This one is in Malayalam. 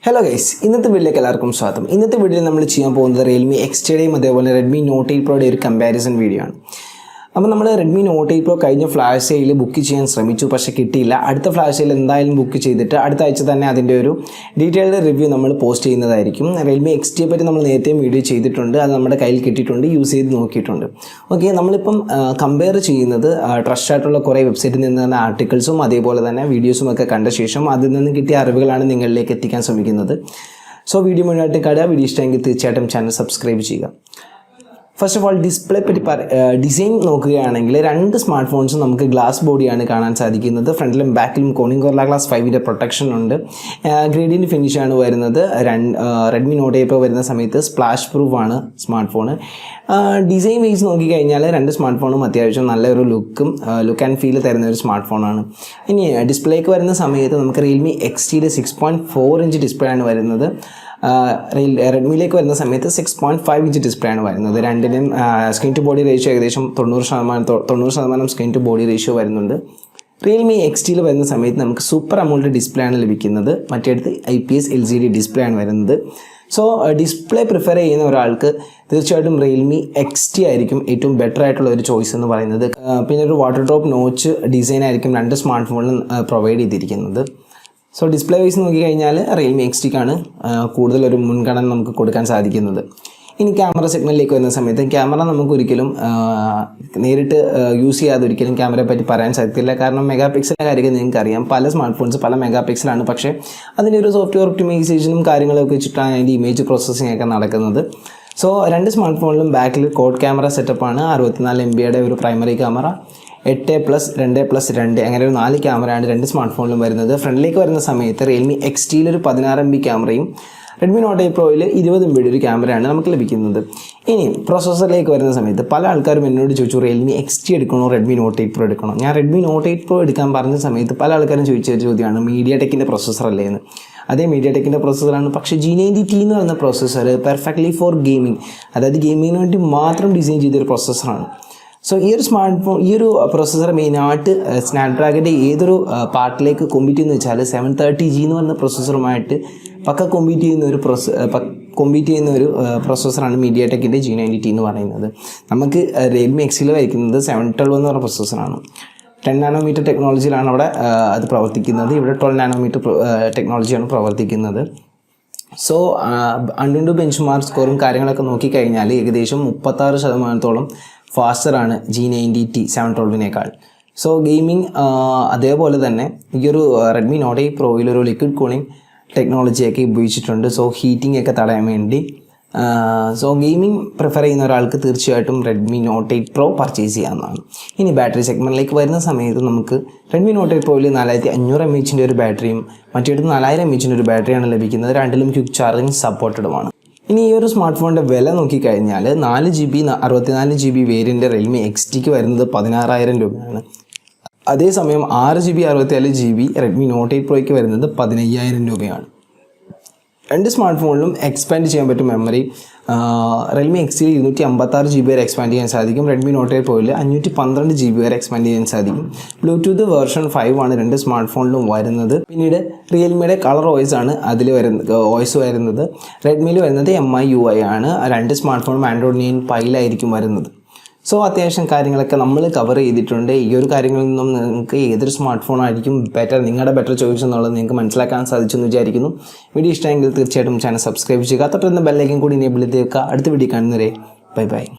Hello guys, ഇന്നത്തെ വീഡിയോയിലേക്ക് എല്ലാവർക്കും സ്വാഗതം. ഇന്നത്തെ വീഡിയോയിൽ നമ്മൾ ചെയ്യാൻ പോകുന്നത് Realme XTയുടെയും അതേപോലെ Redmi Note 8 Proയുടെ ഒരു കമ്പാരിസൺ വീഡിയോ ആണ്. അപ്പോൾ നമ്മൾ Redmi Note 8 Pro കഴിഞ്ഞ ഫ്ലാഷ് സെയിൽ ബുക്ക് ചെയ്യാൻ ശ്രമിച്ചു, പക്ഷേ കിട്ടിയില്ല. അടുത്ത ഫ്ലാഷ് സെയിൽ എന്തായാലും ബുക്ക് ചെയ്തിട്ട് അടുത്ത ആഴ്ച തന്നെ അതിൻ്റെ ഒരു ഡീറ്റെയിൽഡ് റിവ്യൂ നമ്മൾ പോസ്റ്റ് ചെയ്യുന്നതായിരിക്കും. Realme XTയെ പറ്റി നമ്മൾ നേരത്തെയും വീഡിയോ ചെയ്തിട്ടുണ്ട്, അത് നമ്മുടെ കയ്യിൽ കിട്ടിയിട്ടുണ്ട്, യൂസ് ചെയ്ത് നോക്കിയിട്ടുണ്ട്. ഓക്കെ, നമ്മളിപ്പം കമ്പയർ ചെയ്യുന്നത് ട്രസ്റ്റ് ആയിട്ടുള്ള കുറേ വെബ്സൈറ്റിൽ നിന്ന് തന്നെ ആർട്ടിക്കിൾസും അതേപോലെ തന്നെ വീഡിയോസും ഒക്കെ കണ്ട ശേഷം അതിൽ നിന്ന് കിട്ടിയ അറിവുകളാണ് നിങ്ങളിലേക്ക് എത്തിക്കാൻ ശ്രമിക്കുന്നത്. സോ വീഡിയോ മുന്നോട്ട് കാണുക. വീഡിയോ ഇഷ്ടമെങ്കിൽ തീർച്ചയായിട്ടും ചാനൽ സബ്സ്ക്രൈബ് ചെയ്യുക. ഫസ്റ്റ് ഓഫ് ഓൾ ഡിസ്പ്ലേ പറ്റി ഡിസൈൻ നോക്കുകയാണെങ്കിൽ രണ്ട് സ്മാർട്ട് ഫോൺസും നമുക്ക് ഗ്ലാസ് ബോഡിയാണ് കാണാൻ സാധിക്കുന്നത്. ഫ്രണ്ടിലും ബാക്കിലും കോണിംഗ് ഗോറില്ല ഗ്ലാസ് 5ൻ്റെ പ്രൊട്ടക്ഷൻ ഉണ്ട്. ഗ്രേഡിയൻറ്റ് ഫിനിഷാണ് വരുന്നത്. റെഡ്മി നോട്ട് 8 Pro വരുന്ന സമയത്ത് സ്പ്ലാഷ് പ്രൂഫ് ആണ് സ്മാർട്ട് ഫോൺ. ഡിസൈൻ വൈസ് നോക്കിക്കഴിഞ്ഞാൽ രണ്ട് സ്മാർട്ട് ഫോണും അത്യാവശ്യം നല്ലൊരു ലുക്ക് ആൻഡ് ഫീൽ തരുന്ന ഒരു സ്മാർട്ട് ഫോണാണ്. ഇനി ഡിസ്പ്ലേക്ക് വരുന്ന സമയത്ത് നമുക്ക് Realme XTയുടെ 6.4 ഇഞ്ച് ഡിസ്പ്ലേ ആണ് വരുന്നത്. റെഡ്മിയിലേക്ക് വരുന്ന സമയത്ത് 6.5 ഇഞ്ച് ഡിസ്പ്ലേ ആണ് വരുന്നത്. രണ്ടിനും സ്ക്രീൻ ടു ബോഡി റേഷ്യോ ഏകദേശം 90% സ്ക്രീൻ ടു ബോഡി റേഷ്യോ വരുന്നുണ്ട്. Realme XTയിൽ വരുന്ന സമയത്ത് നമുക്ക് സൂപ്പർ അമോൾഡ് ഡിസ്പ്ലേ ആണ് ലഭിക്കുന്നത്. മറ്റേടത്ത് IPS LCD ഡിസ്പ്ലേ ആണ് വരുന്നത്. സോ ഡിസ്പ്ലേ പ്രിഫർ ചെയ്യുന്ന ഒരാൾക്ക് തീർച്ചയായിട്ടും Realme XT ആയിരിക്കും ഏറ്റവും ബെറ്റർ ആയിട്ടുള്ള ഒരു ചോയ്സ് എന്ന് പറയുന്നത്. പിന്നെ ഒരു വാട്ടർ ഡ്രോപ്പ് നോച്ച് ഡിസൈൻ ആയിരിക്കും രണ്ട് സ്മാർട്ട് ഫോണിലും പ്രൊവൈഡ് ചെയ്തിരിക്കുന്നത്. സോ ഡിസ്പ്ലേ വൈസ് നോക്കിക്കഴിഞ്ഞാൽ Realme XTക്കാണ് കൂടുതലൊരു മുൻഗണന നമുക്ക് കൊടുക്കാൻ സാധിക്കുന്നത്. ഇനി ക്യാമറ സെഗ്മെൻറ്റിലേക്ക് വരുന്ന സമയത്ത് ക്യാമറ നമുക്ക് ഒരിക്കലും നേരിട്ട് യൂസ് ചെയ്യാതെ ഒരിക്കലും ക്യാമറയെ പറ്റി പറയാൻ സാധിക്കില്ല. കാരണം മെഗാ പിക്സലിൻ്റെ കാര്യമൊക്കെ നിങ്ങൾക്ക് അറിയാം. പല സ്മാർട്ട് ഫോൺസ് പല മെഗാ പിക്സലാണ്, പക്ഷേ അതിൻ്റെ ഒരു സോഫ്റ്റ്വെയർ ഒപ്റ്റിമൈസേഷനും കാര്യങ്ങളൊക്കെ വെച്ചിട്ടാണ് അതിൻ്റെ ഇമേജ് പ്രോസസ്സിംഗ് ഒക്കെ നടക്കുന്നത്. സോ രണ്ട് സ്മാർട്ട് ഫോണിലും ബാക്കിൽ കോഡ് ക്യാമറ സെറ്റപ്പാണ്. 64 MB ഒരു പ്രൈമറി ക്യാമറ, 8+2+2 അങ്ങനെ ഒരു 4 ക്യാമറയാണ് രണ്ട് സ്മാർട്ട് ഫോണിലും വരുന്നത്. ഫ്രണ്ടിലേക്ക് വരുന്ന സമയത്ത് Realme XTയിൽ ഒരു 16 MB ക്യാമറയും Redmi Note 8 Proയിൽ 20 MB ഒരു ക്യാമറയാണ് നമുക്ക് ലഭിക്കുന്നത്. ഇനി പ്രോസസ്സറിലേക്ക് വരുന്ന സമയത്ത് പല ആൾക്കാരും എന്നോട് ചോദിച്ചു Realme XT എടുക്കണോ Redmi Note 8 Pro എടുക്കണോ. ഞാൻ Redmi Note 8 Pro എടുക്കാൻ പറഞ്ഞ സമയത്ത് പല ആൾക്കാരും ചോദിച്ച ഒരു ചോദ്യമാണ് MediaTekൻ്റെ പ്രൊസസ്സർ അല്ലേ എന്ന്. അതേ MediaTekൻ്റെ പ്രൊസസ്സറാണ്, പക്ഷേ G90T എന്ന് പറയുന്ന പ്രൊസസ്സർ പെർഫെക്റ്റ്ലി ഫോർ ഗെയിമിംഗ്, അതായത് ഗെയിമിങ്ങിന് വേണ്ടി മാത്രം ഡിസൈൻ ചെയ്തൊരു പ്രൊസസ്സറാണ്. സോ ഈ ഒരു സ്മാർട്ട് ഫോൺ ഈ ഒരു പ്രൊസസ്സർ മെയിനായിട്ട് സ്നാപ്ഡ്രാഗൻ്റെ ഏതൊരു പാർട്ടിലേക്ക് കോമ്പീറ്റ് ചെയ്യുന്ന വെച്ചാൽ 730G എന്ന് പറയുന്ന പ്രൊസസ്സറുമായിട്ട് പക്ക കോമ്പീറ്റ് ചെയ്യുന്ന ഒരു പ്രൊസസ്സറാണ് MediaTekൻ്റെ G90T എന്ന് പറയുന്നത്. നമുക്ക് Realme XTയിൽ വയ്ക്കുന്നത് 712 എന്ന് പറഞ്ഞ പ്രൊസസ്സറാണ്. 10 നാനോമീറ്റർ ടെക്നോളജിയിലാണ് അവിടെ അത് പ്രവർത്തിക്കുന്നത്. ഇവിടെ 12 നാനോമീറ്റർ ടെക്നോളജിയാണ് പ്രവർത്തിക്കുന്നത്. സോ അണ്ടുണ്ട് ബെഞ്ച് മാർക്ക് സ്കോറും കാര്യങ്ങളൊക്കെ നോക്കിക്കഴിഞ്ഞാൽ ഏകദേശം 36% ഫാസ്റ്ററാണ് G90T 712നേക്കാൾ. സോ ഗെയിമിംഗ് അതേപോലെ തന്നെ ഈ ഒരു Redmi Note 8 Proയിൽ ഒരു ലിക്വിഡ് കൂളിംഗ് ടെക്നോളജിയൊക്കെ ഉപയോഗിച്ചിട്ടുണ്ട്. സോ ഹീറ്റിംഗ് ഒക്കെ തടയാൻ വേണ്ടി. സോ ഗെയിമിംഗ് പ്രിഫർ ചെയ്യുന്ന ഒരാൾക്ക് തീർച്ചയായിട്ടും Redmi Note 8 Pro പർച്ചേസ് ചെയ്യാവുന്നതാണ്. ഇനി ബാറ്ററി സെഗ്മെൻറ്റിലേക്ക് വരുന്ന സമയത്ത് നമുക്ക് Redmi Note 8 Proയിൽ 4500 mAh ഒരു ബാറ്ററിയും മറ്റേടത്ത് 4000 mAh ഒരു ബാറ്ററിയാണ് ലഭിക്കുന്നത്. രണ്ടിലും ക്വിക്ക് ചാർജിങ് സപ്പോർട്ടഡുമാണ്. ഇനി ഈ ഒരു സ്മാർട്ട് ഫോണിൻ്റെ വില നോക്കിക്കഴിഞ്ഞാൽ 4GB 64GB വേരിയൻ്റ് Realme XTക്ക് വരുന്നത് 16,000 രൂപയാണ്. അതേസമയം 6GB 64GB Redmi Note 8 Proയ്ക്ക് വരുന്നത് 15,000 രൂപയാണ്. രണ്ട് സ്മാർട്ട് ഫോണിലും എക്സ്പാൻഡ് ചെയ്യാൻ പറ്റും മെമ്മറി. Realme XTയിൽ 256GB വരെ എക്സ്പാൻഡ് ചെയ്യാൻ സാധിക്കും. Redmi Note 8 Proയിൽ 512GB വരെ എക്സ്പാൻഡ് ചെയ്യാൻ സാധിക്കും. ബ്ലൂടൂത്ത് വേർഷൻ 5 ആണ് രണ്ട് സ്മാർട്ട് ഫോണിലും വരുന്നത്. പിന്നീട് റിയൽമിയുടെ കളർ വോയിസ് ആണ് അതിൽ വരുന്നത്. റെഡ്മിയിൽ വരുന്നത് MIUI ആണ്. രണ്ട് സ്മാർട്ട് ഫോണും Android 9 Pieലായിരിക്കും വരുന്നത്. സോ അത്യാവശ്യം കാര്യങ്ങളൊക്കെ നമ്മൾ കവർ ചെയ്തിട്ടുണ്ട്. ഈ ഒരു കാര്യങ്ങളിൽ നിന്നും നിങ്ങൾക്ക് ഏതൊരു സ്മാർട്ട് ഫോൺ ആയിരിക്കും നിങ്ങളുടെ ബെറ്റർ ചോയ്സ് എന്നുള്ളത് നിങ്ങൾക്ക് മനസ്സിലാക്കാൻ സാധിച്ചെന്ന് വിചാരിക്കുന്നു. വീഡിയോ ഇഷ്ടമെങ്കിൽ തീർച്ചയായിട്ടും ചാനൽ സബ്സ്ക്രൈബ് ചെയ്യുക. തൊട്ടുള്ള ബെല്ലൈക്കൻ കൂടി എനേബിൾ ചെയ്ത് വെക്കുക. അടുത്ത വീഡിയോ കാണുന്നവരെ ബൈ ബൈ.